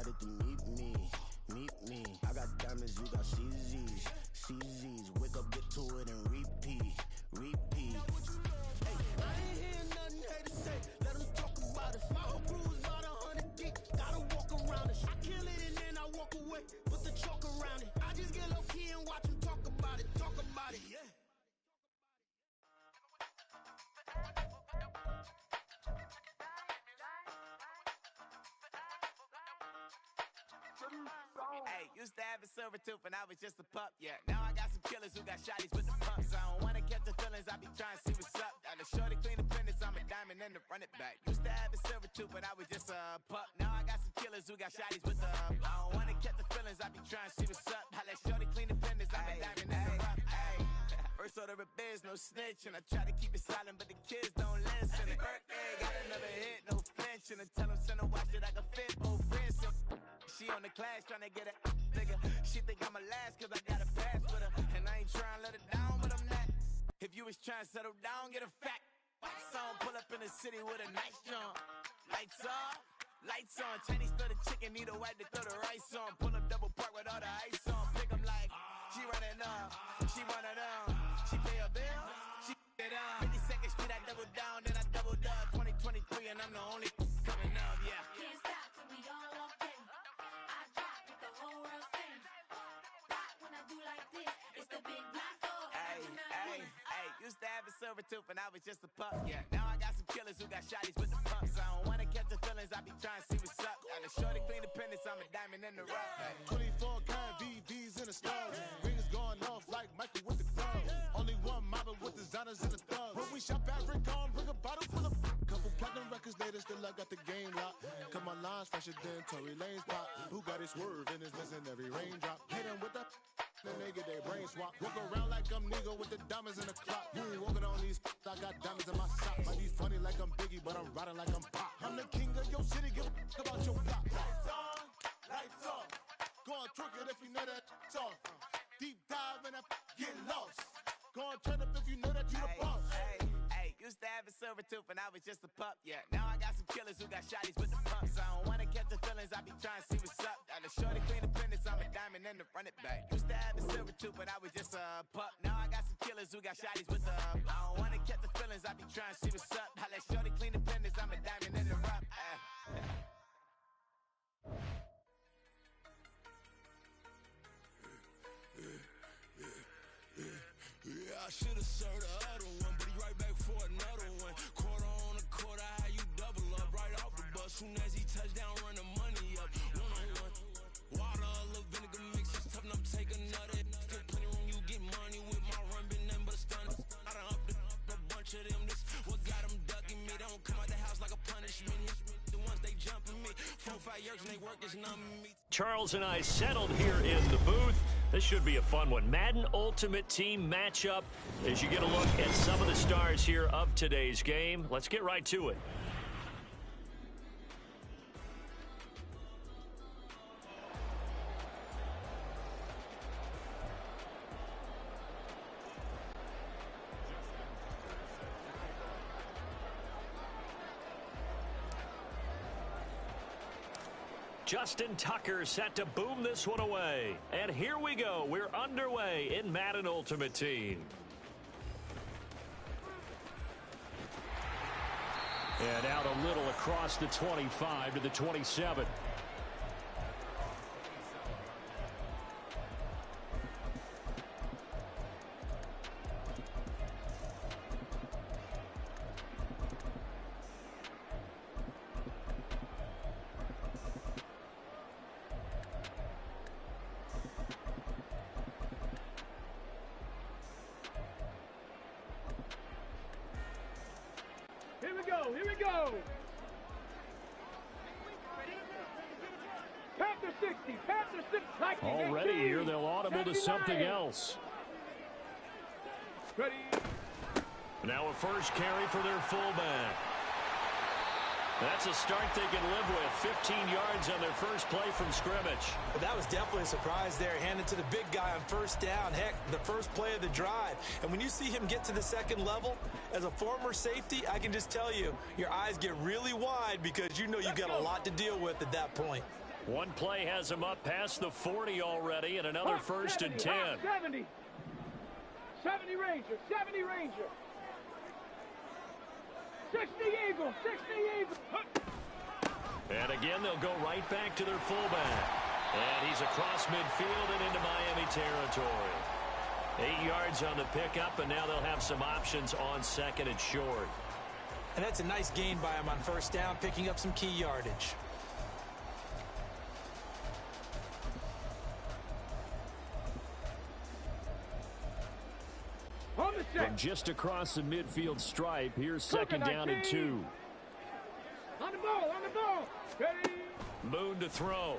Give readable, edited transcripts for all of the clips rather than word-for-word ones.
excited to meet me. I got diamonds, you got CZs. Wake up, get to it, and repeat. Hey, I ain't hearing nothing haters say. Let them talk about us. My whole crew's out 100 deep. Gotta walk around it. I kill it and then I walk away. Put the chalk around it. I just get low key and watch them talk about it. Yeah. Hey, used to have a silver tooth and I was just a pup, yeah. Now I got some killers who got shotties with the pumps. I don't wanna catch the feelings, I be trying to see what's up. Got a shorty clean the fitness, I'm a diamond and to run it back. Used to have a silver tooth but I was just a pup. Now I got some killers who got shotties with the I don't wanna catch the feelings, I be trying to see what's up. I let shorty clean the fitness, I'm a diamond and to run it. First order of biz, no snitch, and I try to keep it silent, but the kids don't listen. Happy birthday, got another hit, no flinch, and I tell them send a watch that I can fit, old friends. She on the class tryna get a nigga. She think I'm a last cause I got a pass with her. And I ain't tryna let her down, but I'm not. If you was tryna settle down, get a fact. Song pull up in the city with a nice jump. Lights on. Chinese throw the chicken, need a wipe to throw the rice on. Pull up double park with all the ice on. Pick 'em like, she running up, she one of them. She pay a bill, she it up. 52nd Street, I double down, then I doubled up. 2023, and I'm the only coming up, yeah. Can't stop till we all okay. I drop with the whole world sing. Pop when I do like this, it's the big black door. Hey, used to have a silver tooth and I was just a pup, yeah. Now I got some killers who got shotties with the pumps. I don't wanna catch the feelings, I be trying to see what's up. Got a shorty clean the pendants, I'm a diamond in the rough. Hey. 24 karat VVs in the stars. Rings going off like Michael with the clubs. Only one model with designers in the thugs. When we shop at Rick on, bring a bottle full of couple platinum records later, still I got the game locked. Cut my lines fresher than Tory Lane's pop. Who got his swerve and is missing every raindrop. Hit him with the then they get their brain swap. Walk around like I'm nigga with the diamonds in the clock. You ain't walking on these, I got diamonds in my sock. Might be funny like I'm Biggie, but I'm riding like I'm Pop. I'm the king of your city, give a about your block. Lights on, lights off. Go on, twerk it if you know that off. Deep dive and get lost. Go on, turn up if you know that you the boss. Hey, used to have a silver tooth and I was just a pup, yeah. Now I got some killers who got shotties with the pumps. I don't wanna catch the feelings, I be trying to see what's up. Got a shorty clean the pendants, I'm a diamond and to run it back. Used to have a silver tooth but I was just a pup. Now I got some killers who got shotties with the I don't wanna catch the feelings, I be trying to see what's up. I let shorty clean the pendants, I'm a diamond in the rough. Yeah, I should've served the other one, but he right back for another one. Quarter on a quarter, how you double up right off the bus. Soon as he touch down, run the money up. One-on-one. Water, a little vinegar mix, it's tough enough to take another. Still plenty room, you get money with my run, been nothing but a stun. I done upped a bunch of them. This what got them ducking me. They don't come out the house like a punishment. The ones they jumping me. 4-5 years and they work is numbing me. Charles and I settled here in the booth. This should be a fun one. Madden Ultimate Team matchup as you get a look at some of the stars here of today's game. Let's get right to it. Justin Tucker set to boom this one away. And here we go. We're underway in Madden Ultimate Team. And out a little across the 25 to the 27. Here we go. Panther 60, Panther 6. Already here, they'll audible to something else. Ready. Now a first carry for their fullback. That's a start they can live with. 15 yards on their first play from scrimmage. But that was definitely a surprise there. Handed to the big guy on first down. Heck, the first play of the drive. And when you see him get to the second level, as a former safety, I can just tell you, your eyes get really wide because you know you've got a lot to deal with at that point. One play has him up past the 40 already, and another first and 10. 70. 70 Ranger. 70 Ranger. 60 Eagle. 60 Eagle. And again, they'll go right back to their fullback. And he's across midfield and into Miami territory. 8 yards on the pickup, and now they'll have some options on second and short. And that's a nice gain by him on first down, picking up some key yardage. From just across the midfield stripe, here's second down and 2. On the ball, on the ball. Ready. Moon to throw.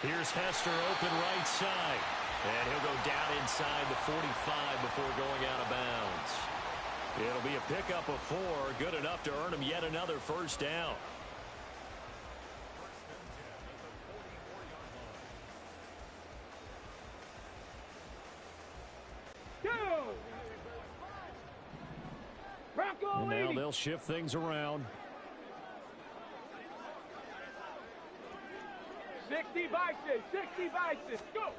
Here's Hester open right side. And he'll go down inside the 45 before going out of bounds. It'll be a pickup of 4, good enough to earn him yet another first down. And now they'll shift things around. 60 Bison, 60 Bison, go!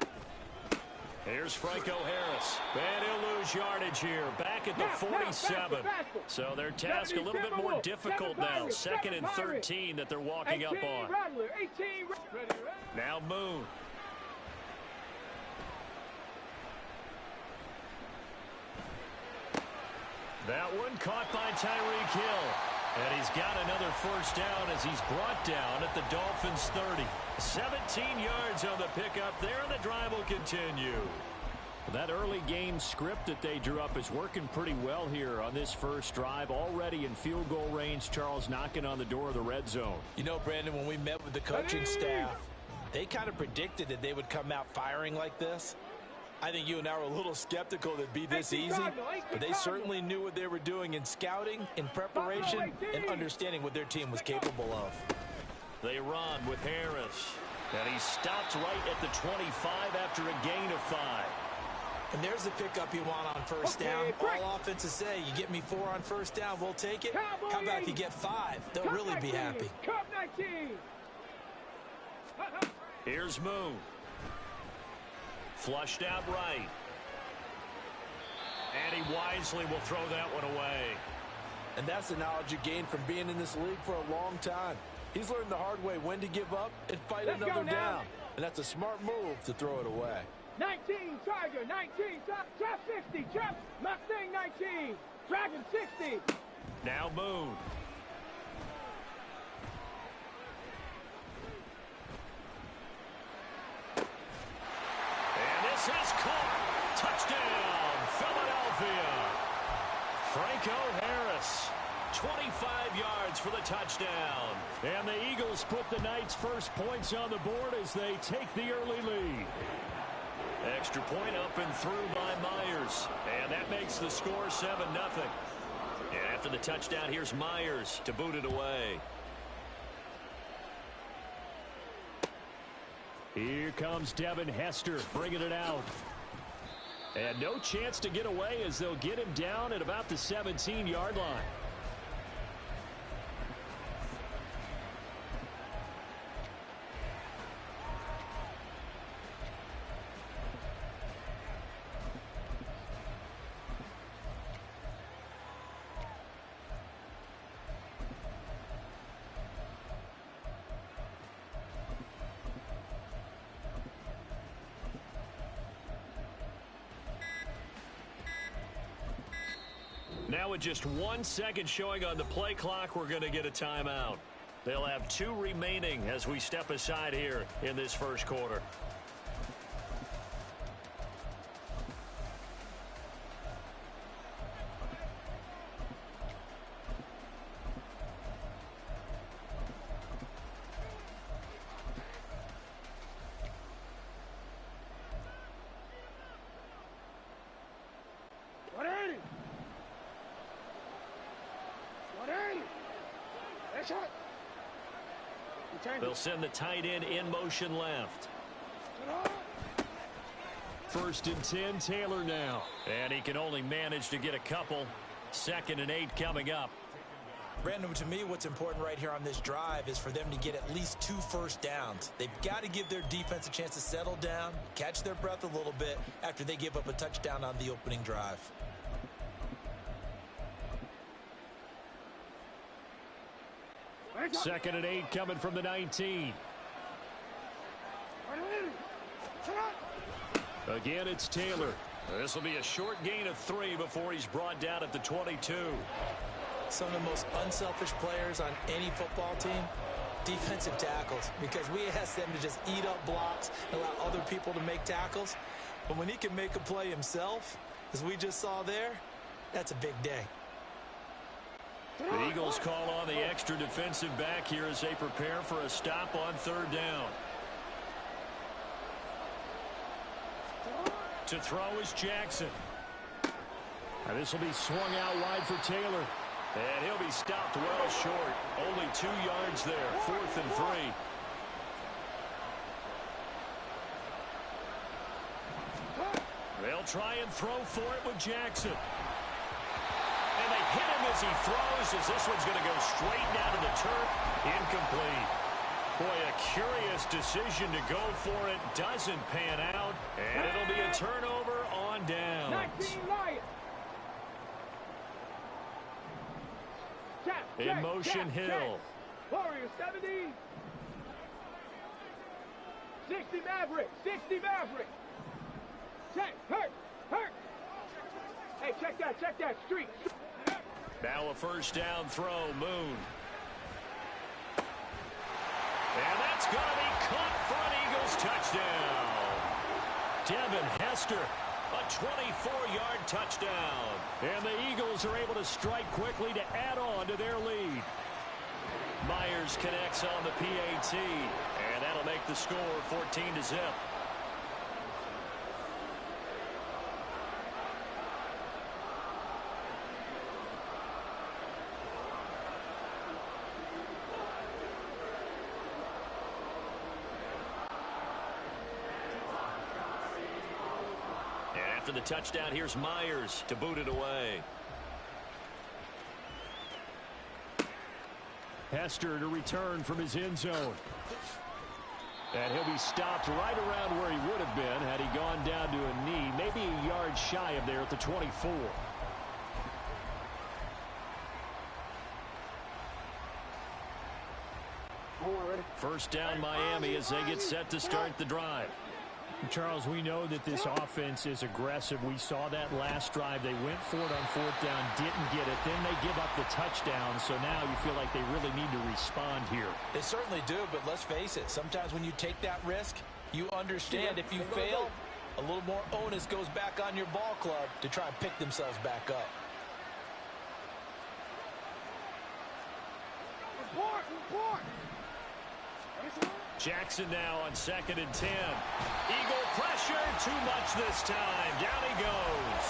Here's Franco Harris. And he'll lose yardage here. Back at the 47. So their task a little bit more difficult now. Second and 13 that they're walking up on. Now Moon. That one caught by Tyreek Hill. And he's got another first down as he's brought down at the Dolphins' 30. 17 yards on the pickup there, and the drive will continue. That early game script that they drew up is working pretty well here on this first drive. Already in field goal range, Charles knocking on the door of the red zone. You know, Brandon, when we met with the coaching staff, they kind of predicted that they would come out firing like this. I think you and I were a little skeptical that it'd be this easy, but they certainly knew what they were doing in scouting, in preparation, and understanding what their team was capable of. They run with Harris, and he stopped right at the 25 after a gain of 5. And there's the pickup you want on first down. All offenses say, you get me 4 on first down, we'll take it. How about if you get 5? They'll really be happy. Here's Moon. Flushed out right. And he wisely will throw that one away. And that's the knowledge you gain from being in this league for a long time. He's learned the hard way when to give up and fight another down. And that's a smart move to throw it away. 19, Tiger, 19, trap 60, trap Mustang 19, Dragon 60. Now Moon. And this is caught. Touchdown, Philadelphia. Franco Harris. 25 yards for the touchdown. And the Eagles put the Knights' first points on the board as they take the early lead. Extra point up and through by Myers. And that makes the score 7-0. And after the touchdown, here's Myers to boot it away. Here comes Devin Hester bringing it out. And no chance to get away as they'll get him down at about the 17-yard line. Now with just 1 second showing on the play clock, we're going to get a timeout. They'll have 2 remaining as we step aside here in this first quarter. They'll send the tight end in motion left. First and 10, Taylor now. And he can only manage to get a couple. 2nd and 8 coming up. Brandon, to me, what's important right here on this drive is for them to get at least 2 first downs. They've got to give their defense a chance to settle down, catch their breath a little bit after they give up a touchdown on the opening drive. Second and 8 coming from the 19. Again, it's Taylor. This will be a short gain of 3 before he's brought down at the 22. Some of the most unselfish players on any football team, defensive tackles, because we ask them to just eat up blocks and allow other people to make tackles. But when he can make a play himself, as we just saw there, that's a big day. The Eagles call on the extra defensive back here as they prepare for a stop on 3rd down. To throw is Jackson. And this will be swung out wide for Taylor. And he'll be stopped well short. Only 2 yards there. 4th and 3. They'll try and throw for it with Jackson. And they hit him as he throws, as this one's going to go straight down to the turf. Incomplete. Boy, a curious decision to go for it. Doesn't pan out. And it'll be a turnover on downs. 19 Lions. In motion, Hill. Warriors 70. 60 Maverick. 60 Maverick. Check. Hurt. Hey, check that. Street. Now a first down throw. Moon. And that's going to be caught for an Eagles touchdown. Devin Hester, a 24-yard touchdown. And the Eagles are able to strike quickly to add on to their lead. Myers connects on the PAT, and that'll make the score 14-0. After the touchdown, here's Myers to boot it away. Hester to return from his end zone. And he'll be stopped right around where he would have been had he gone down to a knee, maybe a yard shy of there at the 24. First down Miami as they get set to start the drive. Charles, we know that this offense is aggressive. We saw that last drive. They went for it on 4th down, didn't get it. Then they give up the touchdown, so now you feel like they really need to respond here. They certainly do, but let's face it. Sometimes when you take that risk, you understand if you fail, a little more onus goes back on your ball club to try and pick themselves back up. Report. Jackson now on 2nd and 10. Eagle pressure, too much this time. Down he goes.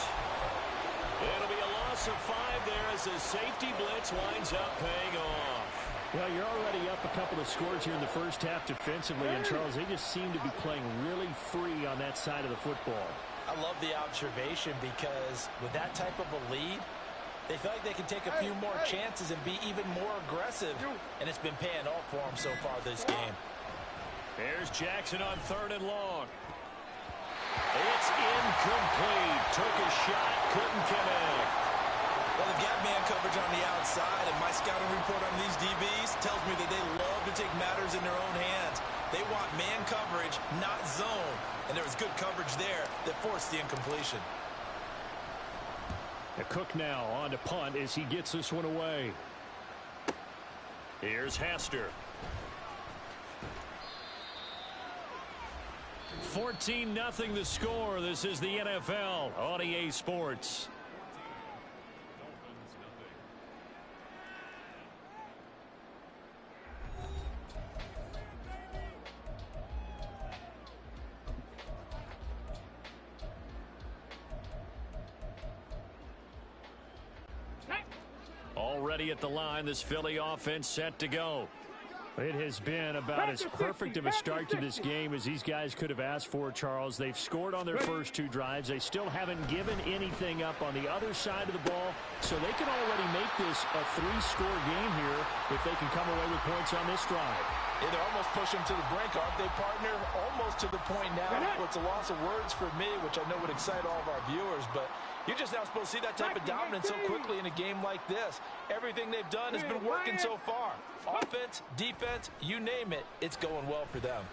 It'll be a loss of 5 there as the safety blitz winds up paying off. Well, you're already up a couple of scores here in the first half defensively, and Charles, they just seem to be playing really free on that side of the football. I love the observation because with that type of a lead, they feel like they can take a few more chances and be even more aggressive, and it's been paying off for them so far this game. Here's Jackson on 3rd and long. It's incomplete. Took a shot, couldn't connect. Well, they've got man coverage on the outside, and my scouting report on these DBs tells me that they love to take matters in their own hands. They want man coverage, not zone, and there was good coverage there that forced the incompletion. Cook now on to punt as he gets this one away. Here's Hester. 14-0 the score. This is the NFL on EA Sports. Already at the line, this Philly offense set to go. It has been about as perfect of a start to this game as these guys could have asked for, Charles. They've scored on their first two drives. They still haven't given anything up on the other side of the ball, so they can already make this a three-score game here if they can come away with points on this drive. Yeah, they're almost pushing to the brink, aren't they, partner? Almost to the point now where it's a loss of words for me, which I know would excite all of our viewers, but you're just now supposed to see that type of dominance so quickly in a game like this. Everything they've done has been working so far. Offense, defense, you name it, it's going well for them.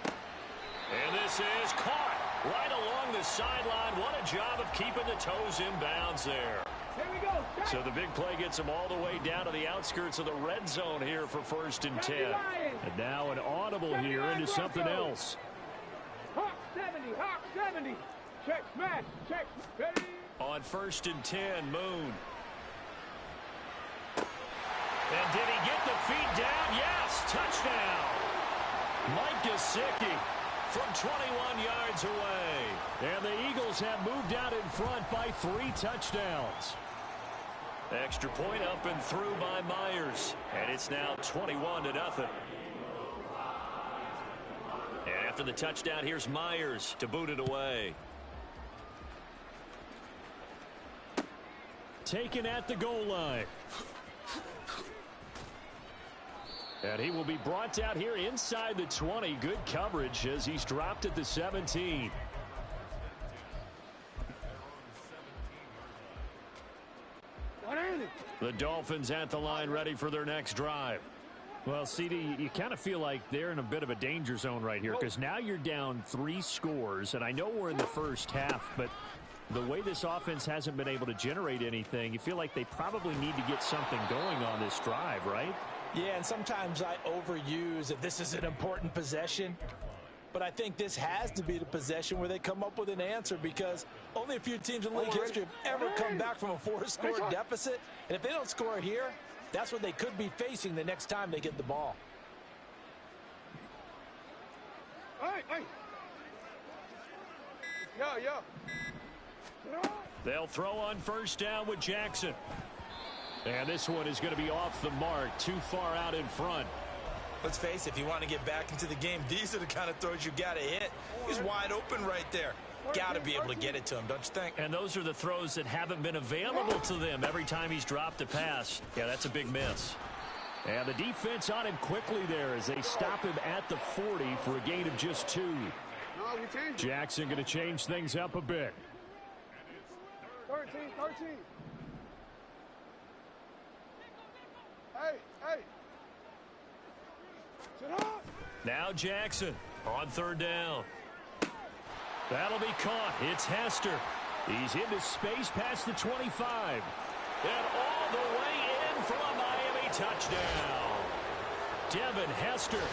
And this is caught right along the sideline. What a job of keeping the toes in bounds there. Here we go. So the big play gets them all the way down to the outskirts of the red zone here for 1st and 10. And now an audible here into something else. Hawk 70, Hawk 70. Check, smash, check, ready. On 1st and 10, Moon. And did he get the feet down? Yes, touchdown. Mike Gesicki from 21 yards away. And the Eagles have moved out in front by 3 touchdowns. Extra point up and through by Myers. And it's now 21-0. And after the touchdown, here's Myers to boot it away. Taken at the goal line. And he will be brought down here inside the 20. Good coverage as he's dropped at the 17. The Dolphins at the line ready for their next drive. Well, CD, you kind of feel like they're in a bit of a danger zone right here because now you're down 3 scores, and I know we're in the first half, but the way this offense hasn't been able to generate anything, you feel like they probably need to get something going on this drive, right? Yeah, and sometimes I overuse that this is an important possession. But I think this has to be the possession where they come up with an answer because only a few teams in league history have ever come back from a 4-score deficit. And if they don't score here, that's what they could be facing the next time they get the ball. Hey. Yo. They'll throw on 1st down with Jackson. And this one is going to be off the mark, too far out in front. Let's face it, if you want to get back into the game, these are the kind of throws you got to hit. He's wide open right there. Got to be able to get it to him, don't you think? And those are the throws that haven't been available to them every time he's dropped a pass. Yeah, that's a big miss. And the defense on him quickly there as they stop him at the 40 for a gain of just 2. Jackson going to change things up a bit. 13. Hey. Now Jackson on 3rd down. That'll be caught. It's Hester. He's into space past the 25. And all the way in for a Miami touchdown. Devin Hester,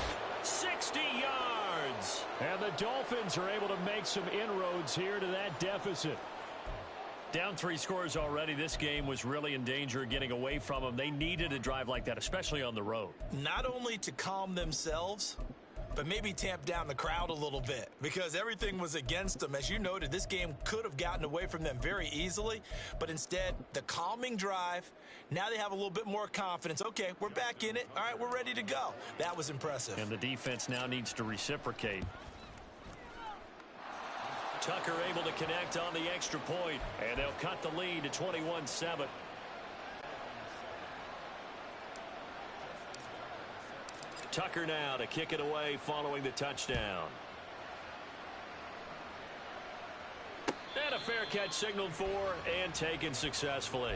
60 yards. And the Dolphins are able to make some inroads here to that deficit. Down 3 scores already. This game was really in danger of getting away from them. They needed a drive like that, especially on the road. Not only to calm themselves, but maybe tamp down the crowd a little bit because everything was against them. As you noted, this game could have gotten away from them very easily, but instead, the calming drive, now they have a little bit more confidence. Okay, we're back in it. All right, we're ready to go. That was impressive. And the defense now needs to reciprocate. Tucker able to connect on the extra point, and they'll cut the lead to 21-7. Tucker now to kick it away following the touchdown. And a fair catch signaled for and taken successfully.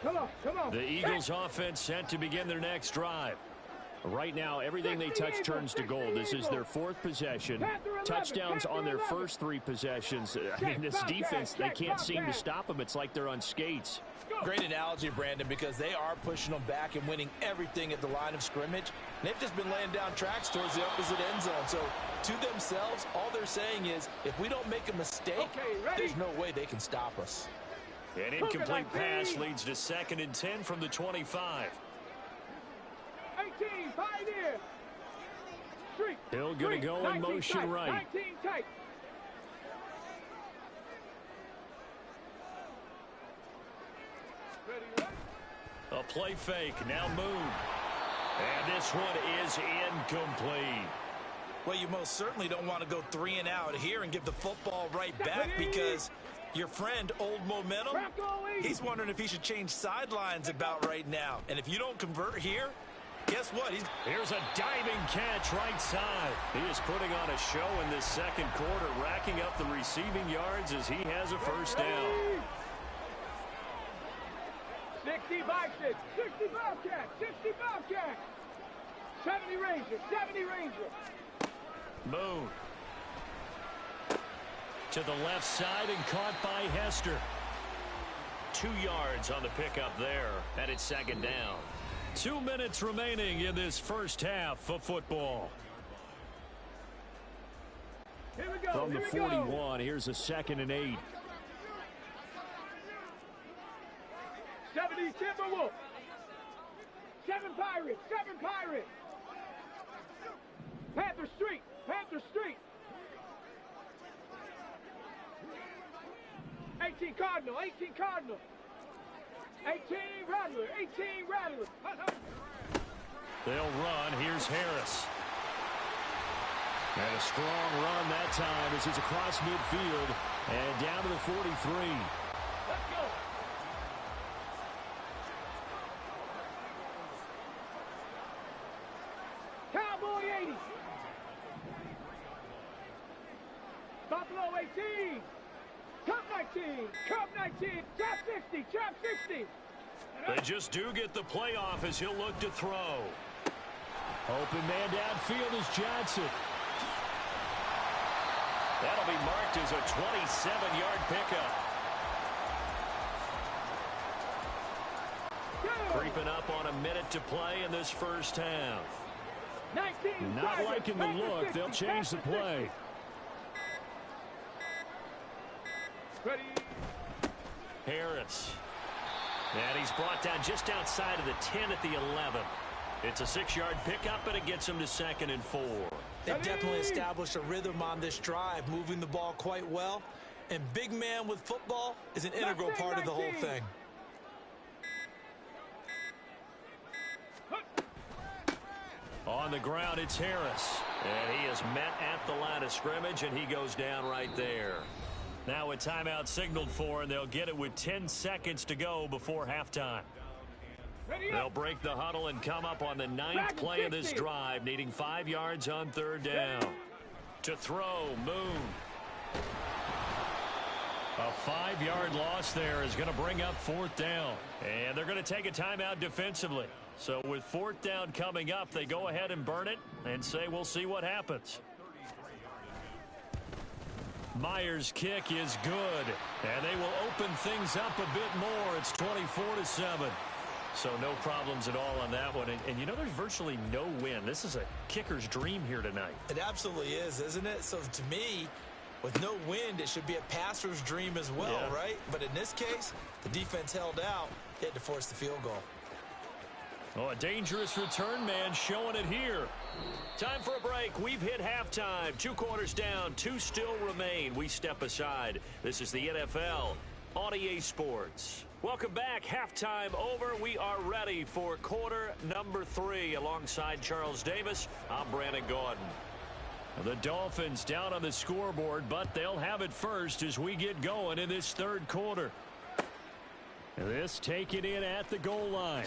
Come on. The Eagles offense set to begin their next drive. Right now, everything they touch turns to gold. This is their 4th possession. Touchdowns on their first 3 possessions. I mean, this defense, they can't seem to stop them. It's like they're on skates. Great analogy, Brandon, because they are pushing them back and winning everything at the line of scrimmage. And they've just been laying down tracks towards the opposite end zone. So, to themselves, all they're saying is, if we don't make a mistake, there's no way they can stop us. An incomplete pass leads to 2nd and 10 from the 25. 18, pioneer. Street. Hill going to go in motion right. 19 tight. A play fake. Now Moon. And this one is incomplete. Well, you most certainly don't want to go 3 and out here and give the football right back because your friend, Old Momentum, he's wondering if he should change sidelines about right now. And if you don't convert here, guess what? Here's a diving catch right side. He is putting on a show in this second quarter, racking up the receiving yards as he has a first down. 60 Bison, 60 Bobcat, 60 Bobcat. 70 Ranger, 70 Ranger. Moon. To the left side and caught by Hester. 2 yards on the pickup there, and it's second down. 2 minutes remaining in this first half of football. Here we go. From the 41, here's a 2nd and 8. 70 Timberwolf. 7 Pirates, 7 Pirates. Panther Street, Panther Street. 18 Cardinal, 18 Cardinal. 18 Rattler, 18 Rattler. They'll run. Here's Harris. And a strong run that time as he's across midfield and down to the 43. Let's go. Cowboy 80. Buffalo 18. Cup 19. Cup 19. Trap 60. Trap 60. They just do get the playoff as he'll look to throw. Open man downfield is Johnson. That'll be marked as a 27-yard pickup. Creeping up on a minute to play in this first half. 19. Not liking the look. They'll change the play. Ready. Harris. And he's brought down just outside of the 10 at the 11. It's a 6-yard pickup, and it gets him to 2nd and 4. They've definitely established a rhythm on this drive, moving the ball quite well. And big man with football is an integral part of the whole thing. On the ground, it's Harris. And he is met at the line of scrimmage, and he goes down right there. Now a timeout signaled for, and they'll get it with 10 seconds to go before halftime. They'll break the huddle and come up on the 9th play of this drive, needing 5 yards on 3rd down. To throw, Moon. A 5-yard loss there is going to bring up 4th down. And they're going to take a timeout defensively. So with 4th down coming up, they go ahead and burn it and say we'll see what happens. Myers' kick is good, and they will open things up a bit more. It's 24-7. So no problems at all on that one. And you know, there's virtually no wind. This is a kicker's dream here tonight. It absolutely is, isn't it? So to me, with no wind, it should be a passer's dream as well, right? But in this case, the defense held out. They had to force the field goal. Oh, a dangerous return man showing it here. Time for a break. We've hit halftime. 2 quarters down. 2 still remain. We step aside. This is the NFL on EA Sports. Welcome back. Halftime over. We are ready for quarter number 3. Alongside Charles Davis, I'm Brandon Gordon. The Dolphins down on the scoreboard, but they'll have it first as we get going in this 3rd quarter. This taken in at the goal line.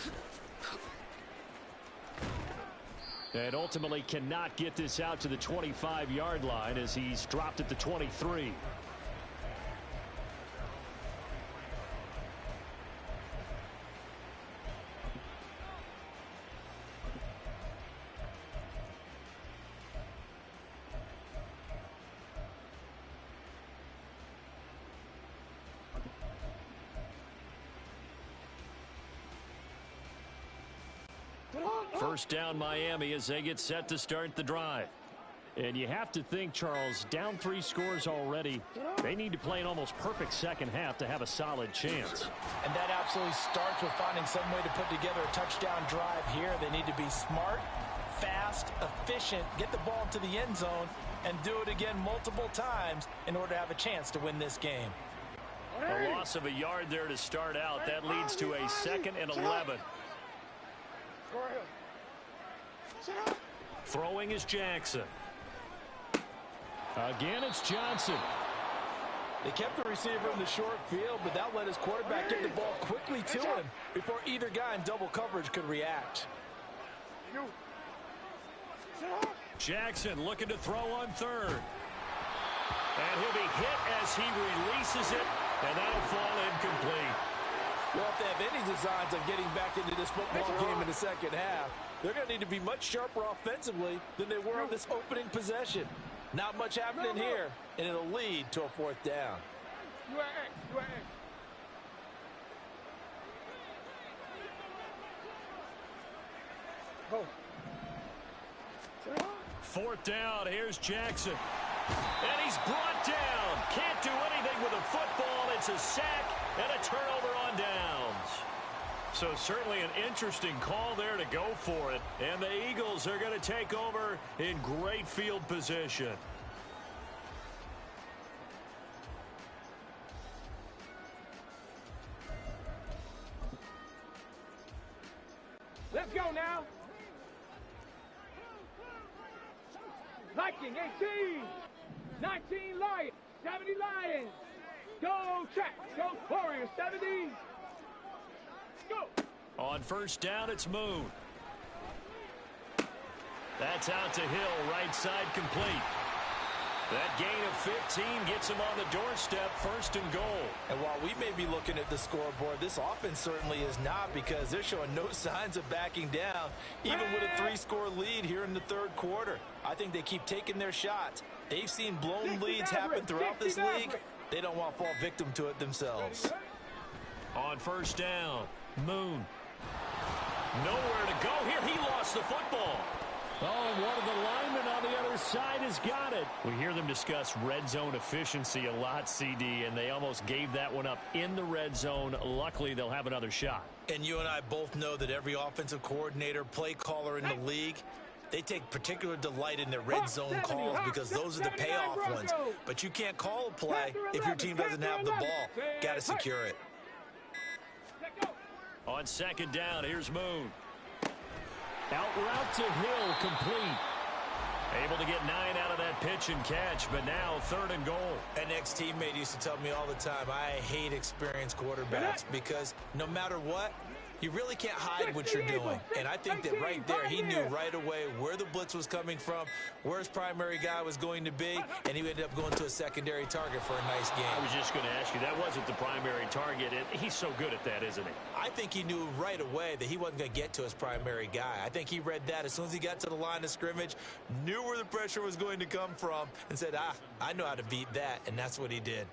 And ultimately cannot get this out to the 25-yard line as he's dropped at the 23. First down Miami as they get set to start the drive. And you have to think, Charles, down 3 scores already. They need to play an almost perfect second half to have a solid chance. And that absolutely starts with finding some way to put together a touchdown drive here. They need to be smart, fast, efficient, get the ball to the end zone, and do it again multiple times in order to have a chance to win this game. A loss of a yard there to start out. That leads to a 2nd and 11. Throwing is Jackson. Again, it's Johnson. They kept the receiver in the short field, but that let his quarterback get the ball quickly to him before either guy in double coverage could react. Jackson looking to throw on 3rd. And he'll be hit as he releases it, and that'll fall incomplete. Well, if they have any designs on getting back into this football game in the second half, they're going to need to be much sharper offensively than they were on this opening possession. Not much happening here, and it'll lead to a 4th down. Fourth down, here's Jackson. And he's brought down. Can't do anything with a football. It's a sack and a turnover on downs. So certainly an interesting call there to go for it. And the Eagles are going to take over in great field position. Let's go now. Viking 18, 19 Lions, 70 Lions. Go track, go Warriors 70. Go. On first down, it's Moon. That's out to Hill, right side complete. That gain of 15 gets him on the doorstep, 1st and goal. And while we may be looking at the scoreboard, this offense certainly is not, because they're showing no signs of backing down, even with a 3-score lead here in the 3rd quarter. I think they keep taking their shots. They've seen blown leads happen throughout this league. They don't want to fall victim to it themselves. On first down, Moon. Nowhere to go here. He lost the football. Oh, and one of the linemen on the other side has got it. We hear them discuss red zone efficiency a lot, CD, and they almost gave that one up in the red zone. Luckily, they'll have another shot. And you and I both know that every offensive coordinator, play caller in the league, they take particular delight in their red zone calls because those are the payoff ones. But you can't call a play if your team doesn't have the ball. Got to secure it. On second down, here's Moon. Out route to Hill, complete. Able to get 9 out of that pitch and catch, but now 3rd and goal. An ex-teammate used to tell me all the time, I hate experienced quarterbacks because no matter what, you really can't hide what you're doing. And I think that right there, he knew right away where the blitz was coming from, where his primary guy was going to be, and he ended up going to a secondary target for a nice game. I was just going to ask you, that wasn't the primary target. He's so good at that, isn't he? I think he knew right away that he wasn't going to get to his primary guy. I think he read that as soon as he got to the line of scrimmage, knew where the pressure was going to come from, and said, I know how to beat that, and that's what he did.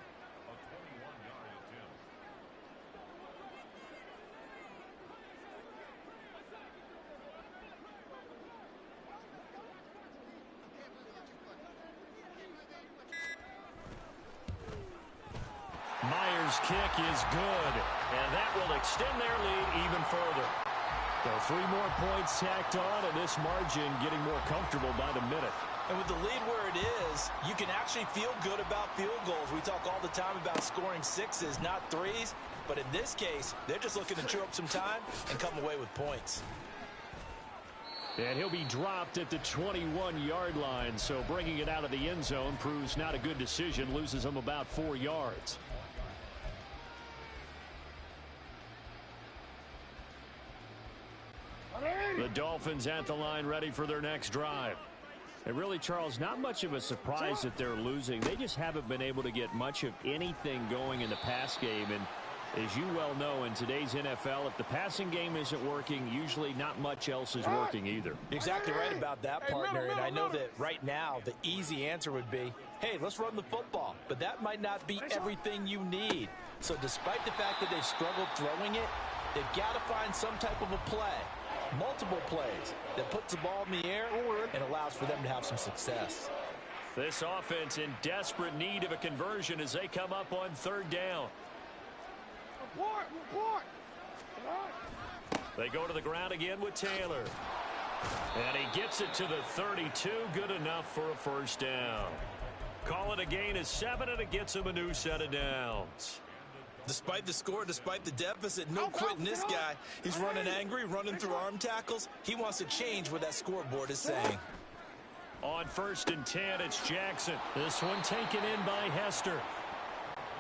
Myers' kick is good, and that will extend their lead even further. So 3 more points tacked on, and this margin getting more comfortable by the minute. And with the lead where it is, you can actually feel good about field goals. We talk all the time about scoring 6s, not 3s. But in this case, they're just looking to chew up some time and come away with points. And he'll be dropped at the 21-yard line, so bringing it out of the end zone proves not a good decision, loses him about 4 yards. The Dolphins at the line ready for their next drive. And really, Charles, not much of a surprise that they're losing. They just haven't been able to get much of anything going in the pass game. And as you well know, in today's NFL, if the passing game isn't working, usually not much else is working either. You're exactly right about that, partner. And I know that right now the easy answer would be, hey, let's run the football. But that might not be everything you need. So despite the fact that they've struggled throwing it, they've got to find some type of a play, multiple plays, that puts the ball in the air and allows for them to have some success. This offense in desperate need of a conversion as they come up on 3rd down. Report. They go to the ground again with Taylor. And he gets it to the 32. Good enough for a first down. Call it a gain of 7, and it gets him a new set of downs. Despite the score, despite the deficit, no quitting this guy. He's running angry, running through arm tackles. He wants to change what that scoreboard is saying. On 1st and 10, it's Jackson. This one taken in by Hester.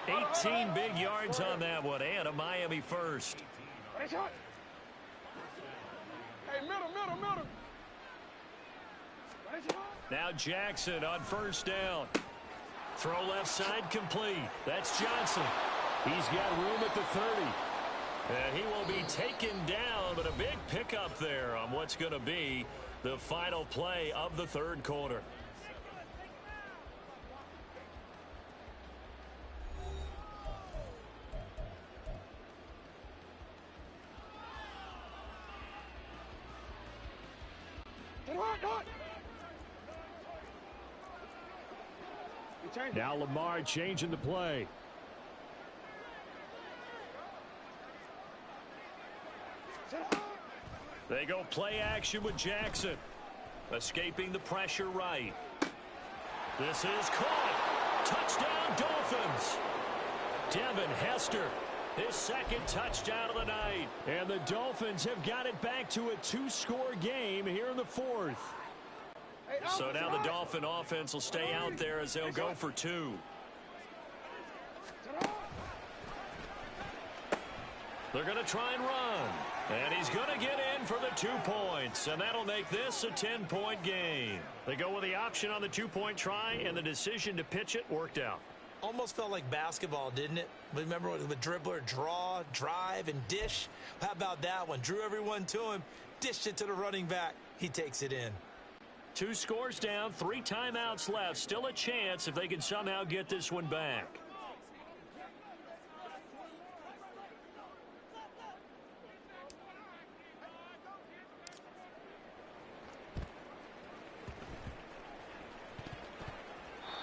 18 big yards on that one, and a Miami first. Hey, middle. Now Jackson on 1st down. Throw left side complete. That's Johnson. He's got room at the 30. And he will be taken down, but a big pickup there on what's going to be the final play of the 3rd quarter. Now Lamar changing the play. They go play action with Jackson. Escaping the pressure right. This is caught. Touchdown Dolphins. Devin Hester, his 2nd touchdown of the night. And the Dolphins have got it back to a 2-score game here in the 4th. So now the Dolphin offense will stay out there as they'll go for 2. They're going to try and run. And he's going to get in for the 2 points. And that'll make this a 10-point game. They go with the option on the 2-point try, and the decision to pitch it worked out. Almost felt like basketball, didn't it? Remember with the dribbler, draw, drive, and dish? How about that one? Drew everyone to him, dished it to the running back. He takes it in. 2 scores down, 3 timeouts left. Still a chance if they can somehow get this one back.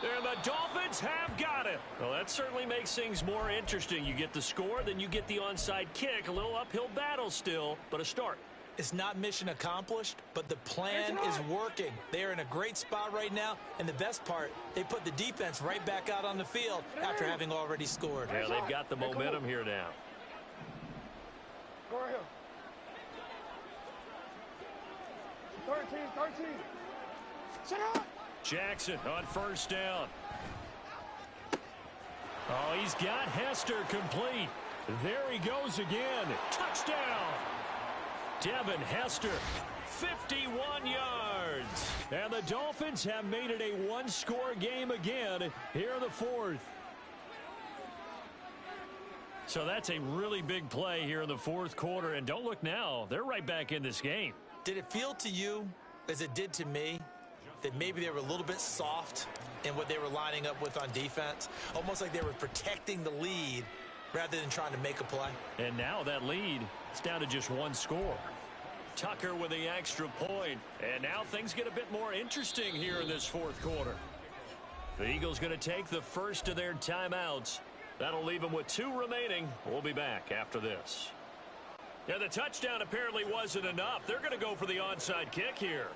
And the Dolphins have got it. Well, that certainly makes things more interesting. You get the score, then you get the onside kick. A little uphill battle still, but a start. It's not mission accomplished, but the plan is working. They are in a great spot right now, and the best part, they put the defense right back out on the field after having already scored. Yeah, they've got the momentum here now. Go right here. 13. Sit up. Jackson on 1st down. Oh, he's got Hester complete. There he goes again. Touchdown. Devin Hester, 51 yards. And the Dolphins have made it a 1-score game again here in the 4th. So that's a really big play here in the 4th quarter. And don't look now, they're right back in this game. Did it feel to you, as it did to me, that maybe they were a little bit soft in what they were lining up with on defense? Almost like they were protecting the lead rather than trying to make a play. And now that lead is down to just 1 score. Tucker with the extra point. And now things get a bit more interesting here in this 4th quarter. The Eagles going to take the first of their timeouts. That'll leave them with 2 remaining. We'll be back after this. Yeah, the touchdown apparently wasn't enough. They're going to go for the onside kick here.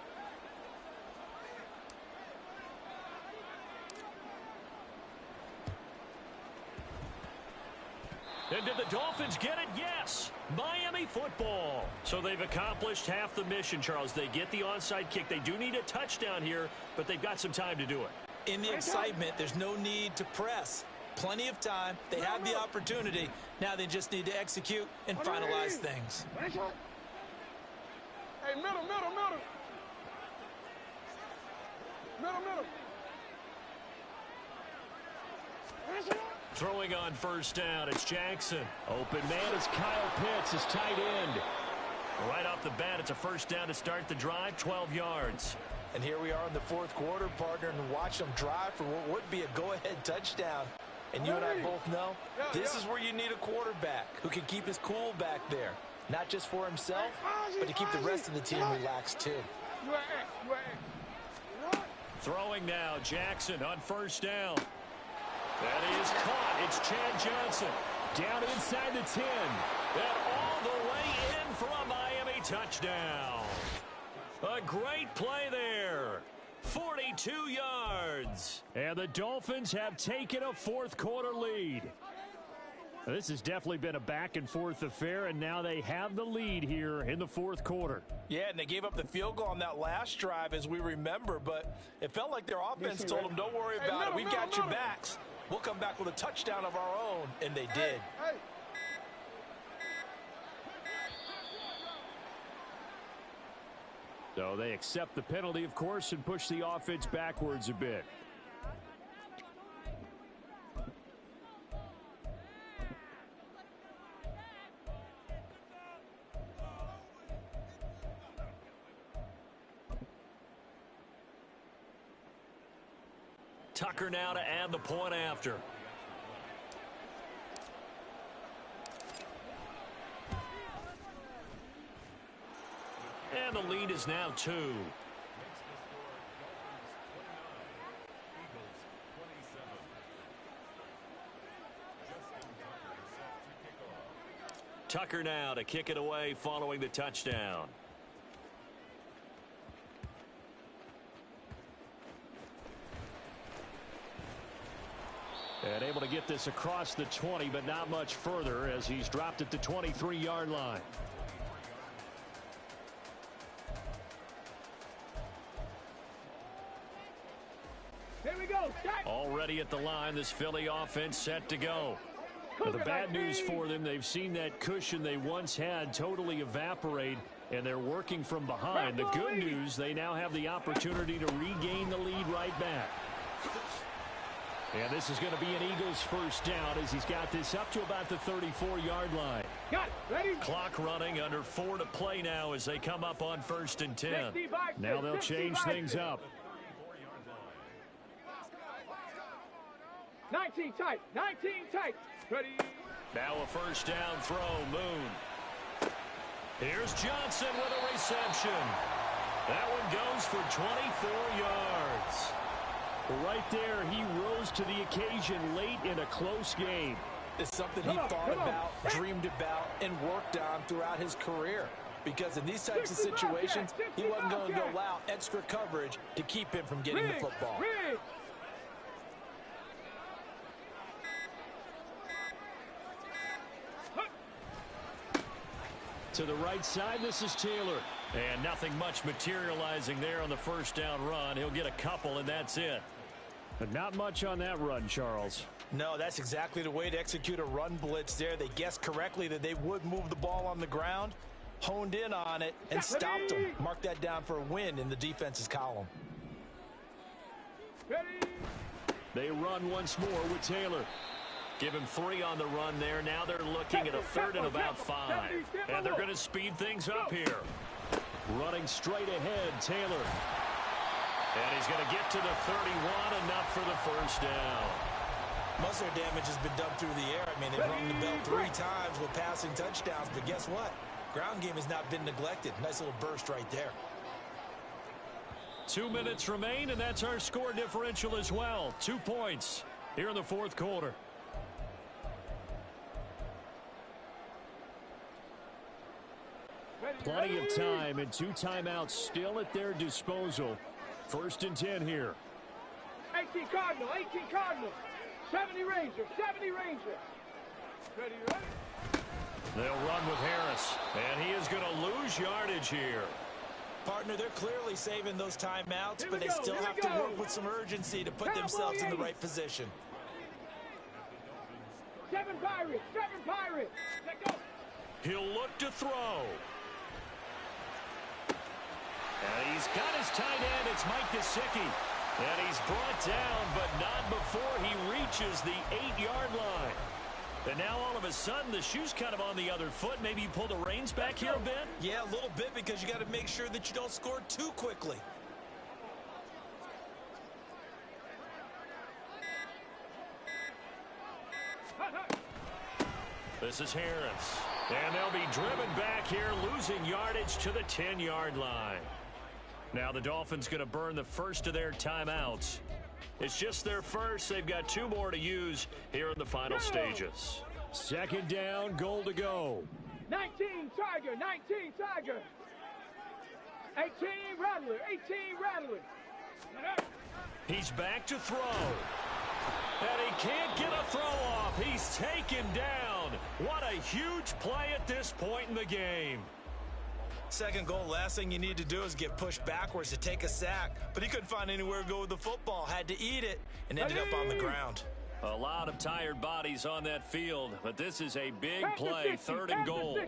And did the Dolphins get it? Yes. Miami football. So they've accomplished half the mission, Charles. They get the onside kick. They do need a touchdown here, but they've got some time to do it. In the excitement, there's no need to press. Plenty of time. They have the opportunity. Now they just need to execute and finalize things. Hey, middle. Throwing on 1st down, it's Jackson. Open man is Kyle Pitts, his tight end. Right off the bat, it's a 1st down to start the drive, 12 yards. And here we are in the 4th quarter, partner, and watch them drive for what would be a go-ahead touchdown. And you and I both know this is where you need a quarterback who can keep his cool back there. Not just for himself, but to keep the rest of the team relaxed too. Throwing now, Jackson on 1st down. That is caught. It's Chad Johnson. Down inside the 10. And all the way in for a Miami touchdown. A great play there. 42 yards. And the Dolphins have taken a 4th quarter lead. This has definitely been a back-and-forth affair, and now they have the lead here in the fourth quarter. Yeah, and they gave up the field goal on that last drive, as we remember, but it felt like their offense told them, don't worry about it. We've got your backs. We'll come back with a touchdown of our own, and they did. So they accept the penalty, of course, and push the offense backwards a bit. Tucker now to add the point after. And the lead is now 2. Tucker now to kick it away following the touchdown. And able to get this across the 20, but not much further as he's dropped at the 23-yard line. Here we go. Already at the line, this Philly offense set to go. Now, the bad news for them, they've seen that cushion they once had totally evaporate, and they're working from behind. The good news, they now have the opportunity to regain the lead right back. And this is going to be an Eagles first down as he's got this up to about the 34-yard line. Got it. Ready? Clock running, under 4 to play now as they come up on 1st and 10. Now they'll change things up. 19 tight. 19 tight. Ready? Now a first down throw. Moon. Here's Johnson with a reception. That one goes for 24 yards. Right there, he rose to the occasion late in a close game. It's something he thought about, dreamed about, and worked on throughout his career. Because in these types of situations, he wasn't going to go out extra coverage to keep him from getting the football. To the right side, this is Taylor. And nothing much materializing there on the first down run. He'll get a couple, and that's it. But not much on that run, Charles. No, that's exactly the way to execute a run blitz there. They guessed correctly that they would move the ball on the ground, honed in on it, and stopped them. Mark that down for a win in the defense's column. They run once more with Taylor. Give him 3 on the run there. Now they're looking at a 3rd and about 5. And they're going to speed things up here. Running straight ahead, Taylor. And he's going to get to the 31, enough for the first down. Most of their damage has been done through the air. I mean, they've rung the bell 3 times with passing touchdowns, but guess what? Ground game has not been neglected. Nice little burst right there. 2 minutes remain, and that's our score differential as well. 2 points here in the fourth quarter. Plenty of time and 2 timeouts still at their disposal. 1st and 10 here. 18 Cardinal, 18 Cardinal. 70 Ranger, 70 Ranger. Ready, ready? They'll run with Harris, and he is going to lose yardage here. Partner, they're clearly saving those timeouts, but they still have to work with some urgency to put themselves in the right position. 7 Pirates, 7 Pirates. Let go. He'll look to throw. And he's got his tight end. It's Mike Gesicki. And he's brought down, but not before he reaches the 8-yard line. And now all of a sudden the shoe's kind of on the other foot. Maybe you pull the reins back here a bit? Yeah, a little bit, because you got to make sure that you don't score too quickly. This is Harris. And they'll be driven back here, losing yardage to the 10-yard line. Now the Dolphins going to burn the first of their timeouts. It's just their first. They've got 2 more to use here in the final stages. 2nd down, goal to go. 19 Tiger, 19 Tiger. 18 Rattler, 18 Rattler. He's back to throw. And he can't get a throw off. He's taken down. touchdown. What a huge play at this point in the game. Second goal, last thing you need to do is get pushed backwards to take a sack. But he couldn't find anywhere to go with the football. Had to eat it and ended up on the ground. A lot of tired bodies on that field, but this is a big play, 3rd and goal.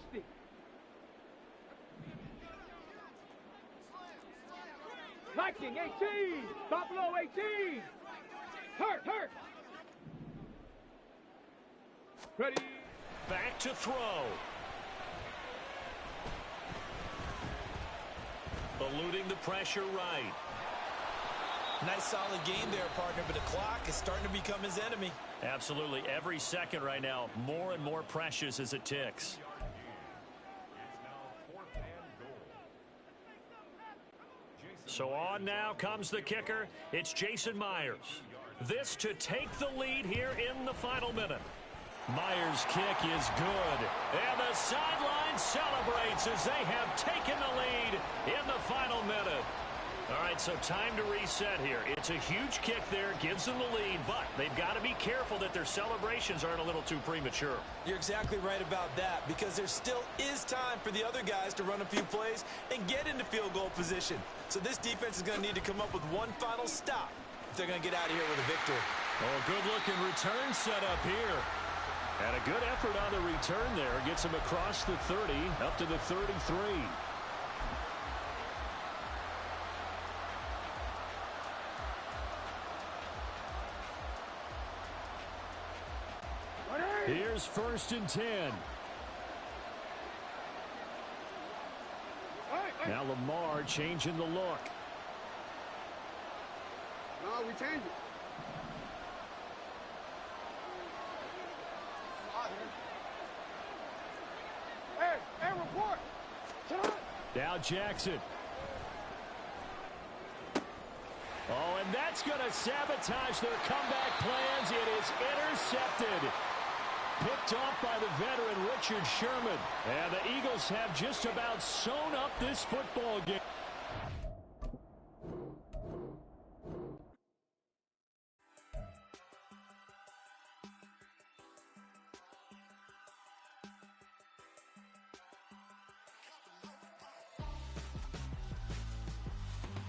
19, 18, Buffalo 18. Hurt. Ready. Back to throw. Eluding the pressure right. Nice solid game there, partner, but the clock is starting to become his enemy. Absolutely. Every second right now, more and more precious as it ticks. So on now comes the kicker. It's Jason Myers. This to take the lead here in the final minute. Myers' kick is good. And the sideline celebrates as they have taken the lead in the final minute. All right, so time to reset here. It's a huge kick there, gives them the lead, but they've got to be careful that their celebrations aren't a little too premature. You're exactly right about that, because there still is time for the other guys to run a few plays and get into field goal position. So this defense is going to need to come up with one final stop if they're going to get out of here with a victory. Oh, a good-looking return set up here. And a good effort on the return there. Gets him across the 30, up to the 33. Here's 1st and 10. Now Lamar changing the look. No, we change it. Hey, report. Now Jackson. Oh, and that's going to sabotage their comeback plans. It is intercepted. Picked off by the veteran Richard Sherman. And the Eagles have just about sewn up this football game.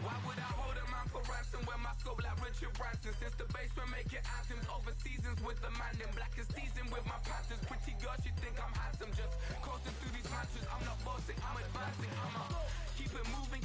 Why would I hold a man for ransom when my scope like Richard Branson? Since the basement making anthems over seasons with the man in black is seasoned with my patterns. Pretty girl, she think I'm handsome. Just coasting through these matches. I'm not bossing, I'm advancing. I'ma keep it moving,